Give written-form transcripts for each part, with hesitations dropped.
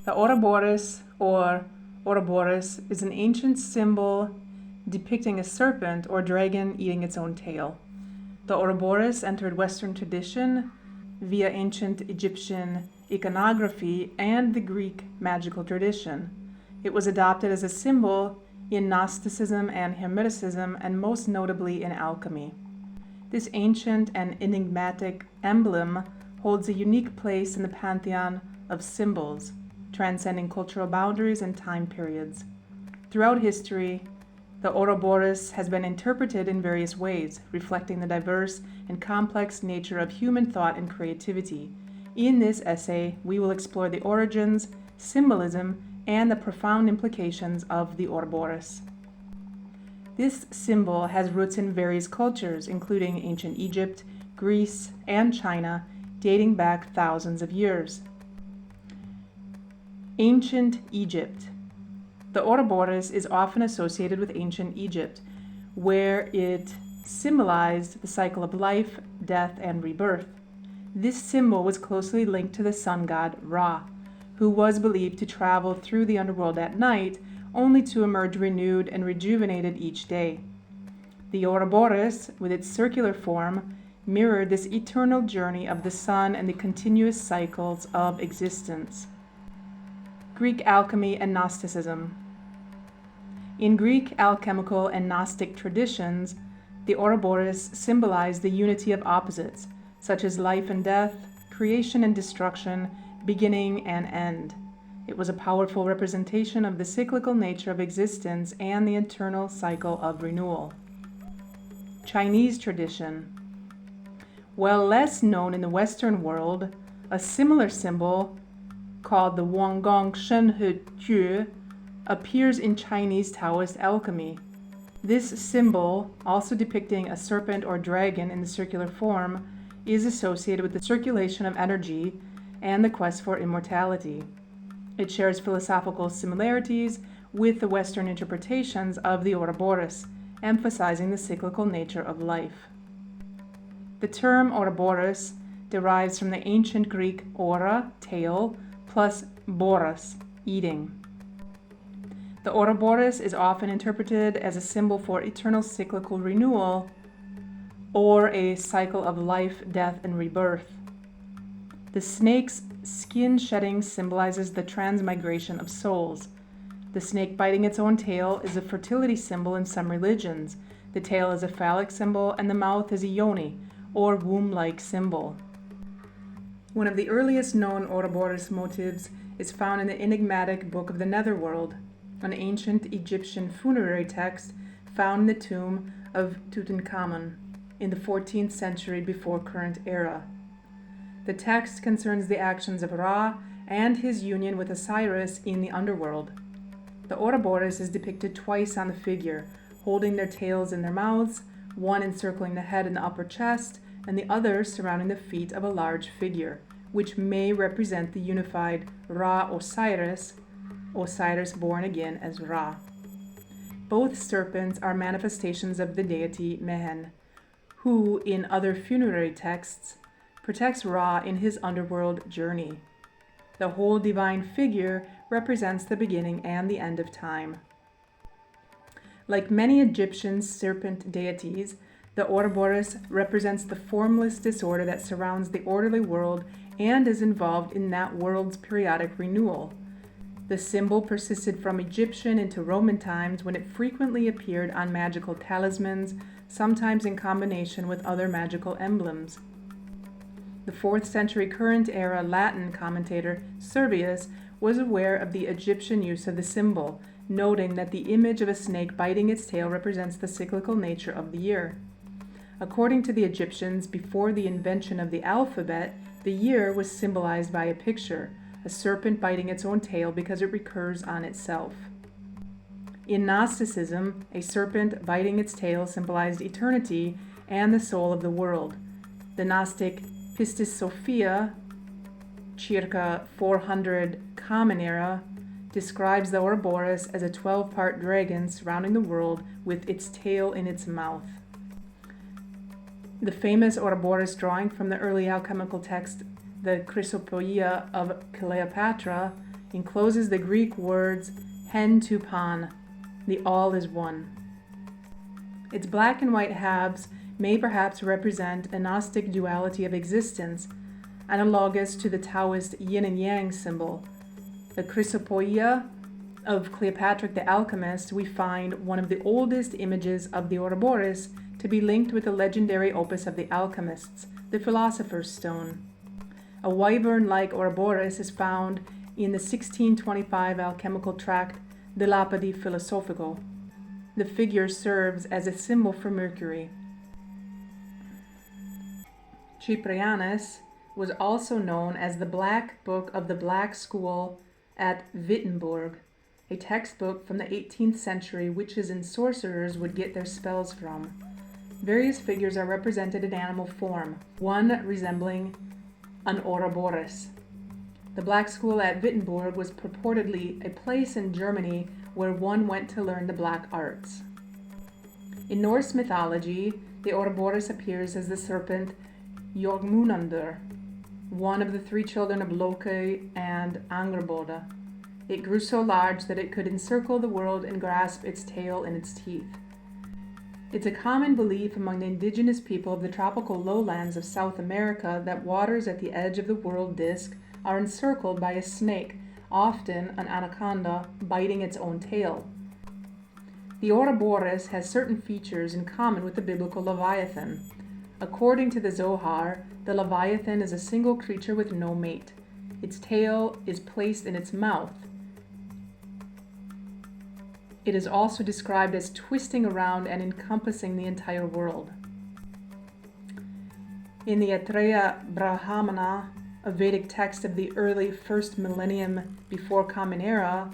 The Ouroboros, or Ouroboros, is an ancient symbol depicting a serpent or dragon eating its own tail. The Ouroboros entered Western tradition via ancient Egyptian iconography and the Greek magical tradition. It was adopted as a symbol in Gnosticism and Hermeticism, and most notably in alchemy. This ancient and enigmatic emblem holds a unique place in the pantheon of symbols, transcending cultural boundaries and time periods. Throughout history, the Ouroboros has been interpreted in various ways, reflecting the diverse and complex nature of human thought and creativity. In this essay, we will explore the origins, symbolism, and the profound implications of the Ouroboros. This symbol has roots in various cultures, including ancient Egypt, Greece, and China, dating back thousands of years. Ancient Egypt. The Ouroboros is often associated with ancient Egypt, where it symbolized the cycle of life, death, and rebirth. This symbol was closely linked to the sun god Ra, who was believed to travel through the underworld at night, only to emerge renewed and rejuvenated each day. The Ouroboros, with its circular form, mirrored this eternal journey of the sun and the continuous cycles of existence. Greek alchemy and Gnosticism. In Greek alchemical and Gnostic traditions, the Ouroboros symbolized the unity of opposites, such as life and death, creation and destruction, beginning and end. It was a powerful representation of the cyclical nature of existence and the eternal cycle of renewal. Chinese tradition. While less known in the Western world, a similar symbol, called the Wanggong Shenhe Jue, appears in Chinese Taoist alchemy. This symbol, also depicting a serpent or dragon in the circular form, is associated with the circulation of energy and the quest for immortality. It shares philosophical similarities with the Western interpretations of the Ouroboros, emphasizing the cyclical nature of life. The term Ouroboros derives from the ancient Greek aura, tail, plus boros, eating. The Ouroboros is often interpreted as a symbol for eternal cyclical renewal or a cycle of life, death, and rebirth. The snake's skin shedding symbolizes the transmigration of souls. The snake biting its own tail is a fertility symbol in some religions. The tail is a phallic symbol, and the mouth is a yoni, or womb-like symbol. One of the earliest known Ouroboros motifs is found in the enigmatic Book of the Netherworld, an ancient Egyptian funerary text found in the tomb of Tutankhamun in the 14th century before current era. The text concerns the actions of Ra and his union with Osiris in the underworld. The Ouroboros is depicted twice on the figure, holding their tails in their mouths, one encircling the head and the upper chest, and the other surrounding the feet of a large figure, which may represent the unified Ra-Osiris, Osiris born again as Ra. Both serpents are manifestations of the deity Mehen, who, in other funerary texts, protects Ra in his underworld journey. The whole divine figure represents the beginning and the end of time. Like many Egyptian serpent deities, the Ouroboros represents the formless disorder that surrounds the orderly world and is involved in that world's periodic renewal. The symbol persisted from Egyptian into Roman times, when it frequently appeared on magical talismans, sometimes in combination with other magical emblems. The 4th century current era Latin commentator Servius was aware of the Egyptian use of the symbol, noting that the image of a snake biting its tail represents the cyclical nature of the year. According to the Egyptians, before the invention of the alphabet, the year was symbolized by a picture, a serpent biting its own tail because it recurs on itself. In Gnosticism, a serpent biting its tail symbolized eternity and the soul of the world. The Gnostic Pistis Sophia, circa 400 Common Era, describes the Ouroboros as a 12-part dragon surrounding the world with its tail in its mouth. The famous Ouroboros drawing from the early alchemical text, the Chrysopoeia of Cleopatra, encloses the Greek words hen to pan, the all is one. Its black and white halves may perhaps represent a Gnostic duality of existence, analogous to the Taoist yin and yang symbol. The chrysopoeia of Cleopatra the Alchemist, we find one of the oldest images of the Ouroboros to be linked with the legendary opus of the alchemists, the Philosopher's Stone. A wyvern-like Ouroboros is found in the 1625 alchemical tract De Lapide Philosophico. The figure serves as a symbol for Mercury. Cyprianus was also known as the Black Book of the Black School at Wittenberg, a textbook from the 18th century witches and sorcerers would get their spells from. Various figures are represented in animal form, one resembling an Ouroboros. The Black School at Wittenberg was purportedly a place in Germany where one went to learn the black arts. In Norse mythology, the Ouroboros appears as the serpent Jormundur, one of the three children of Loki and Angrboda. It grew so large that it could encircle the world and grasp its tail in its teeth. It's a common belief among the indigenous people of the tropical lowlands of South America that waters at the edge of the world disk are encircled by a snake, often an anaconda, biting its own tail. The Ouroboros has certain features in common with the biblical Leviathan. According to the Zohar, the Leviathan is a single creature with no mate. Its tail is placed in its mouth. It is also described as twisting around and encompassing the entire world. In the Aitreya Brahmana, a Vedic text of the early first millennium before Common Era,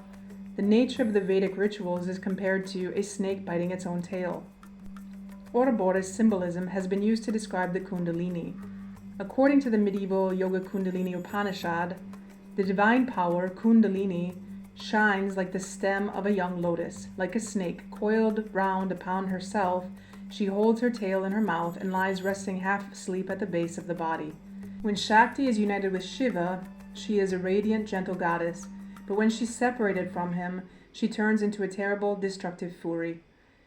the nature of the Vedic rituals is compared to a snake biting its own tail. Ouroboros symbolism has been used to describe the Kundalini. According to the medieval Yoga Kundalini Upanishad, the divine power, Kundalini, shines like the stem of a young lotus. Like a snake coiled round upon herself, she holds her tail in her mouth and lies resting half asleep at the base of the body. When Shakti is united with Shiva, she is a radiant, gentle goddess, but when she's separated from him, she turns into a terrible, destructive fury.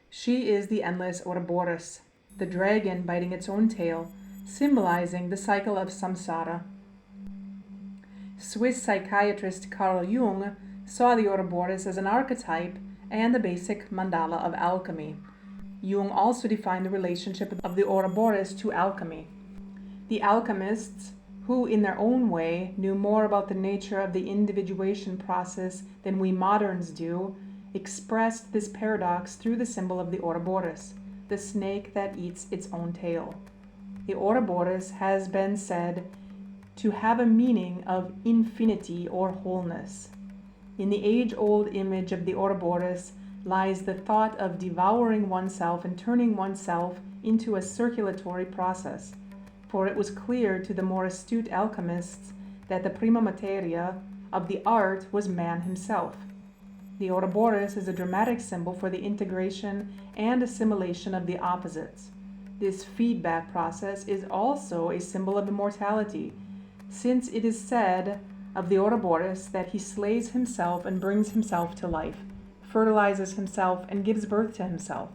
She is the endless Ouroboros, the dragon biting its own tail, symbolizing the cycle of samsara. Swiss psychiatrist Carl Jung saw the Ouroboros as an archetype and the basic mandala of alchemy. Jung also defined the relationship of the Ouroboros to alchemy. The alchemists, who in their own way knew more about the nature of the individuation process than we moderns do, expressed this paradox through the symbol of the Ouroboros, the snake that eats its own tail. The Ouroboros has been said to have a meaning of infinity or wholeness. In the age-old image of the Ouroboros lies the thought of devouring oneself and turning oneself into a circulatory process, for it was clear to the more astute alchemists that the prima materia of the art was man himself. The Ouroboros is a dramatic symbol for the integration and assimilation of the opposites. This feedback process is also a symbol of immortality, since it is said of the Ouroboros that he slays himself and brings himself to life, fertilizes himself and gives birth to himself.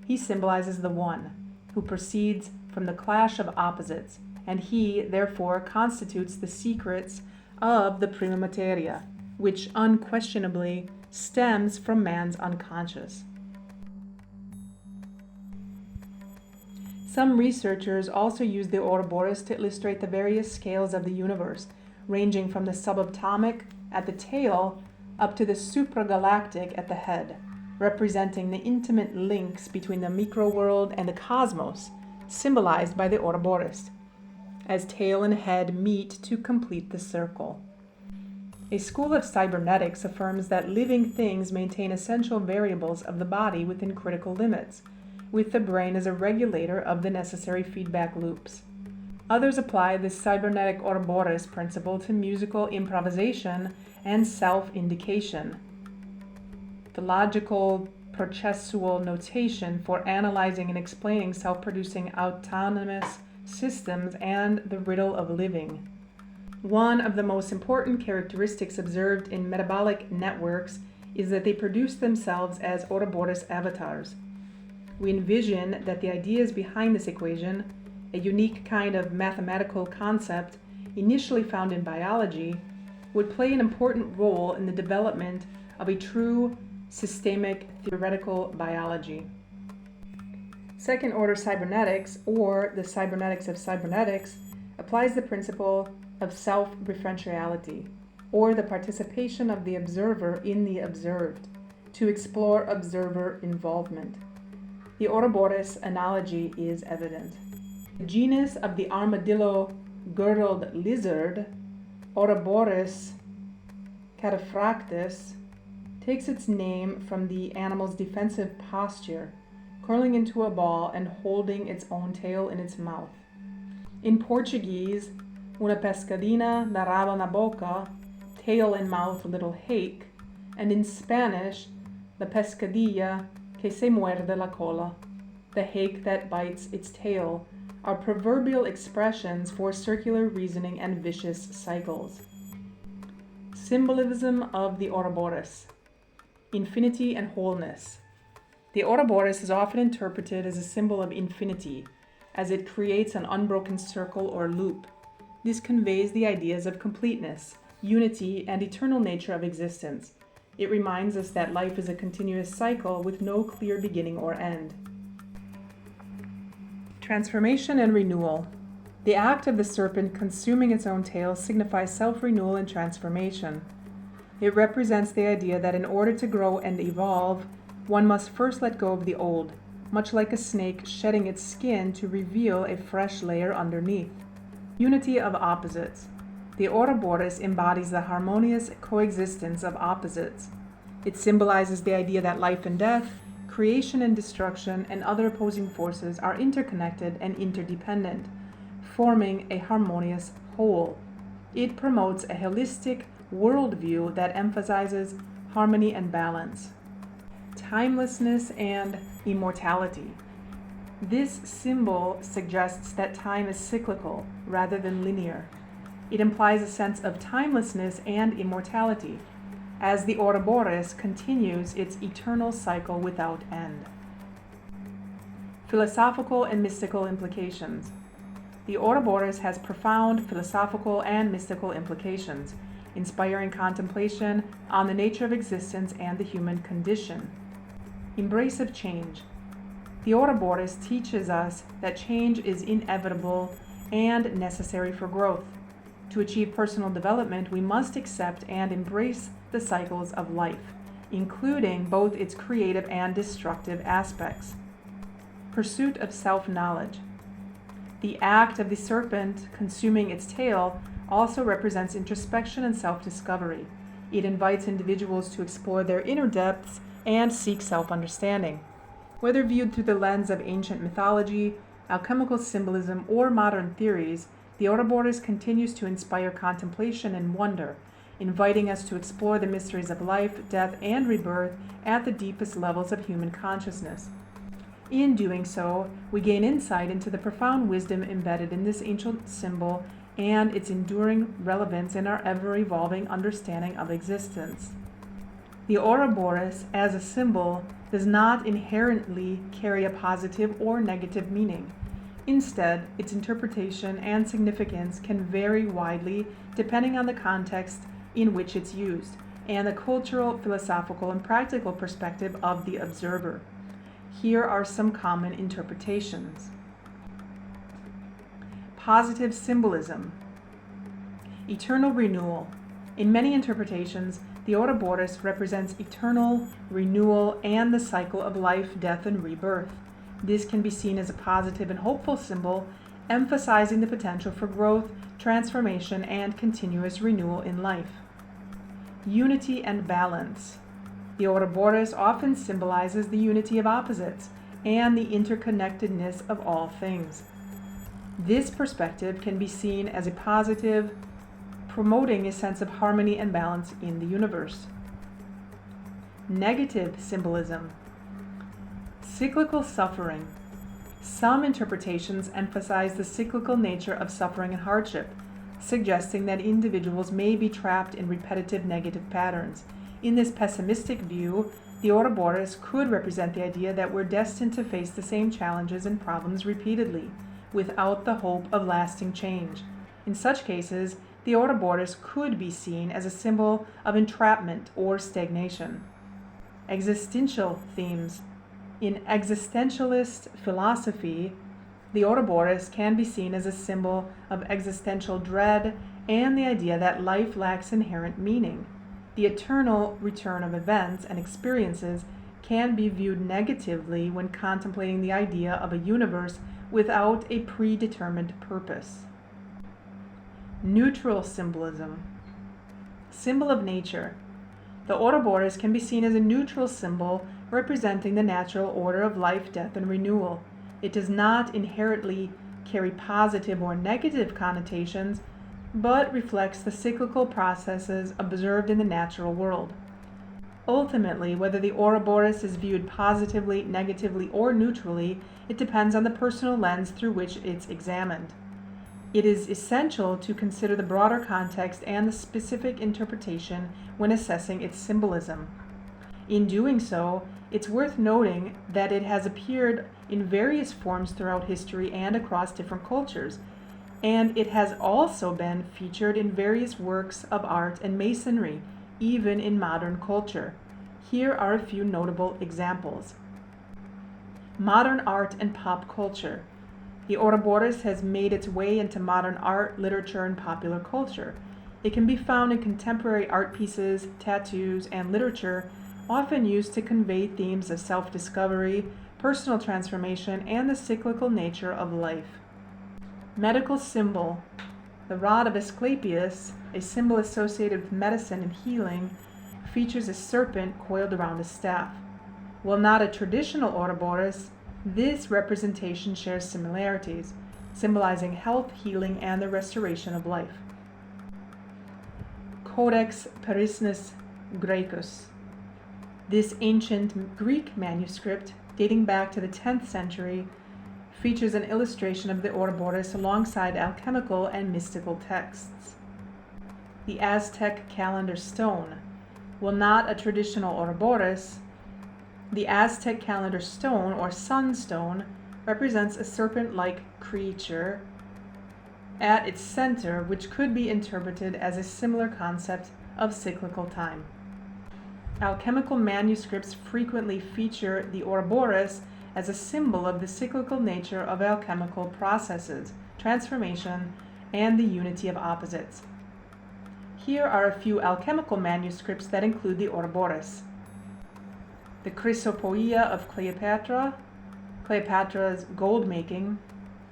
He symbolizes the one, who proceeds from the clash of opposites, and he, therefore, constitutes the secrets of the prima materia, which unquestionably stems from man's unconscious. Some researchers also use the Ouroboros to illustrate the various scales of the universe, ranging from the subatomic at the tail up to the supragalactic at the head, representing the intimate links between the microworld and the cosmos, symbolized by the Ouroboros, as tail and head meet to complete the circle. A school of Cybernetics affirms that living things maintain essential variables of the body within critical limits, with the brain as a regulator of the necessary feedback loops. Others apply this cybernetic Ouroboros principle to musical improvisation and self-indication. The logical processual notation for analyzing and explaining self-producing autonomous systems and the riddle of living. One of the most important characteristics observed in metabolic networks is that they produce themselves as Ouroboros avatars. We envision that the ideas behind this equation, a unique kind of mathematical concept initially found in biology, would play an important role in the development of a true systemic theoretical biology. Second order cybernetics, or the cybernetics of cybernetics, applies the principle of self-referentiality, or the participation of the observer in the observed, to explore observer involvement. The Ouroboros analogy is evident. The genus of the armadillo-girdled lizard, Uroboros cataphractus, takes its name from the animal's defensive posture, curling into a ball and holding its own tail in its mouth. In Portuguese, una pescadinha na rabo na boca, tail in mouth, little hake, and in Spanish, la pescadilla que se muerde la cola, the hake that bites its tail, are proverbial expressions for circular reasoning and vicious cycles. Symbolism of the Ouroboros, infinity and wholeness. The Ouroboros is often interpreted as a symbol of infinity, as it creates an unbroken circle or loop. This conveys the ideas of completeness, unity, and eternal nature of existence. It reminds us that life is a continuous cycle with no clear beginning or end. Transformation and renewal. The act of the serpent consuming its own tail signifies self-renewal and transformation. It represents the idea that in order to grow and evolve, one must first let go of the old, much like a snake shedding its skin to reveal a fresh layer underneath. Unity of opposites. The Ouroboros embodies the harmonious coexistence of opposites. It symbolizes the idea that life and death, creation and destruction, and other opposing forces are interconnected and interdependent, forming a harmonious whole. It promotes a holistic worldview that emphasizes harmony and balance. Timelessness and immortality. This symbol suggests that time is cyclical rather than linear. It implies a sense of timelessness and immortality, as the Ouroboros continues its eternal cycle without end. Philosophical and mystical implications. The Ouroboros has profound philosophical and mystical implications, inspiring contemplation on the nature of existence and the human condition. Embrace of change. The Ouroboros teaches us that change is inevitable and necessary for growth. To achieve personal development, we must accept and embrace the cycles of life, including both its creative and destructive aspects. Pursuit of self-knowledge. The act of the serpent consuming its tail also represents introspection and self-discovery. It invites individuals to explore their inner depths and seek self-understanding. Whether viewed through the lens of ancient mythology, alchemical symbolism, or modern theories, the Ouroboros continues to inspire contemplation and wonder, inviting us to explore the mysteries of life, death, and rebirth at the deepest levels of human consciousness. In doing so, we gain insight into the profound wisdom embedded in this ancient symbol and its enduring relevance in our ever-evolving understanding of existence. The Ouroboros, as a symbol, does not inherently carry a positive or negative meaning. Instead, its interpretation and significance can vary widely depending on the context in which it's used and the cultural, philosophical, and practical perspective of the observer. Here are some common interpretations. Positive symbolism. Eternal renewal. In many interpretations, the Ouroboros represents eternal renewal and the cycle of life, death, and rebirth. This can be seen as a positive and hopeful symbol, emphasizing the potential for growth, transformation, and continuous renewal in life. Unity and balance. The Ouroboros often symbolizes the unity of opposites and the interconnectedness of all things. This perspective can be seen as a positive, promoting a sense of harmony and balance in the universe. Negative symbolism. Cyclical suffering. Some interpretations emphasize the cyclical nature of suffering and hardship, suggesting that individuals may be trapped in repetitive negative patterns. In this pessimistic view, the Ouroboros could represent the idea that we're destined to face the same challenges and problems repeatedly, without the hope of lasting change. In such cases, the Ouroboros could be seen as a symbol of entrapment or stagnation. Existential themes. In existentialist philosophy, the Ouroboros can be seen as a symbol of existential dread and the idea that life lacks inherent meaning. The eternal return of events and experiences can be viewed negatively when contemplating the idea of a universe without a predetermined purpose. Neutral symbolism. Symbol of nature. The Ouroboros can be seen as a neutral symbol representing the natural order of life, death, and renewal. It does not inherently carry positive or negative connotations, but reflects the cyclical processes observed in the natural world. Ultimately, whether the Ouroboros is viewed positively, negatively, or neutrally, it depends on the personal lens through which it's examined. It is essential to consider the broader context and the specific interpretation when assessing its symbolism. In doing so, it's worth noting that it has appeared in various forms throughout history and across different cultures, and it has also been featured in various works of art and masonry, even in modern culture. Here are a few notable examples. Modern art and pop culture. The Ouroboros has made its way into modern art, literature, and popular culture. It can be found in contemporary art pieces, tattoos, and literature, often used to convey themes of self-discovery, personal transformation, and the cyclical nature of life. Medical symbol. The rod of Asclepius, a symbol associated with medicine and healing, features a serpent coiled around a staff. While not a traditional Ouroboros, this representation shares similarities, symbolizing health, healing, and the restoration of life. Codex Parisnus Graecus. This ancient Greek manuscript, dating back to the 10th century, features an illustration of the Ouroboros alongside alchemical and mystical texts. The Aztec calendar stone. While not a traditional Ouroboros, the Aztec calendar stone, or sunstone, represents a serpent-like creature at its center, which could be interpreted as a similar concept of cyclical time. Alchemical manuscripts frequently feature the Ouroboros as a symbol of the cyclical nature of alchemical processes, transformation, and the unity of opposites. Here are a few alchemical manuscripts that include the Ouroboros. The Chrysopoeia of Cleopatra, Cleopatra's gold making.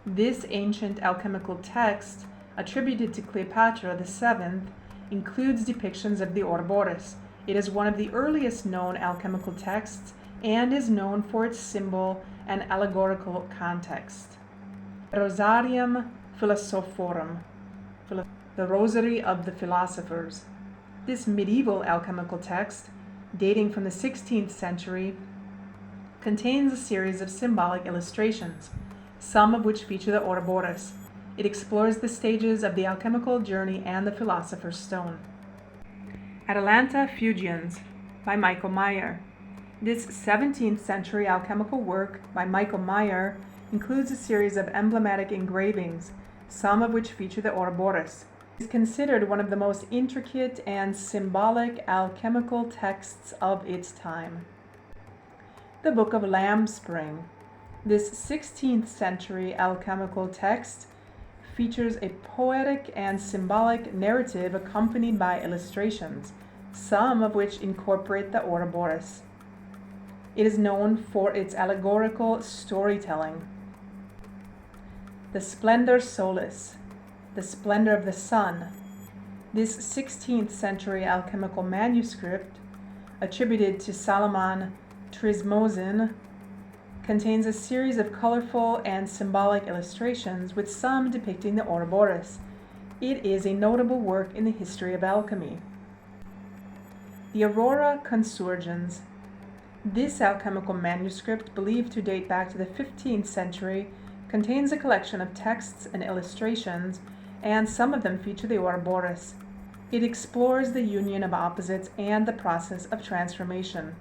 This ancient alchemical text, attributed to Cleopatra VII, includes depictions of the Ouroboros. It is one of the earliest known alchemical texts and is known for its symbol and allegorical context. Rosarium Philosophorum, the Rosary of the Philosophers. This medieval alchemical text, dating from the 16th century, contains a series of symbolic illustrations, some of which feature the Ouroboros. It explores the stages of the alchemical journey and the philosopher's stone. Atalanta Fugiens by Michael Meyer. This 17th century alchemical work by Michael Meyer includes a series of emblematic engravings, some of which feature the Ouroboros. It is considered one of the most intricate and symbolic alchemical texts of its time. The Book of Lambspring. This 16th century alchemical text features a poetic and symbolic narrative accompanied by illustrations, some of which incorporate the Ouroboros. It is known for its allegorical storytelling. The Splendor Solis, the Splendor of the Sun. This 16th century alchemical manuscript, attributed to Salomon Trismozin, contains a series of colorful and symbolic illustrations, with some depicting the Ouroboros. It is a notable work in the history of alchemy. The Aurora Consurgens. This alchemical manuscript, believed to date back to the 15th century, contains a collection of texts and illustrations and some of them feature the Ouroboros. It explores the union of opposites and the process of transformation.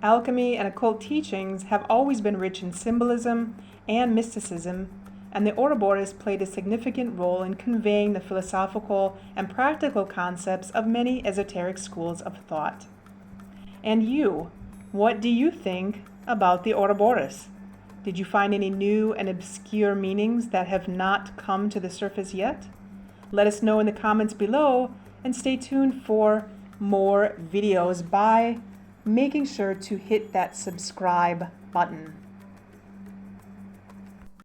Alchemy and occult teachings have always been rich in symbolism and mysticism, and the Ouroboros played a significant role in conveying the philosophical and practical concepts of many esoteric schools of thought. And you, what do you think about the Ouroboros? Did you find any new and obscure meanings that have not come to the surface yet? Let us know in the comments below, and stay tuned for more videos by making sure to hit that subscribe button.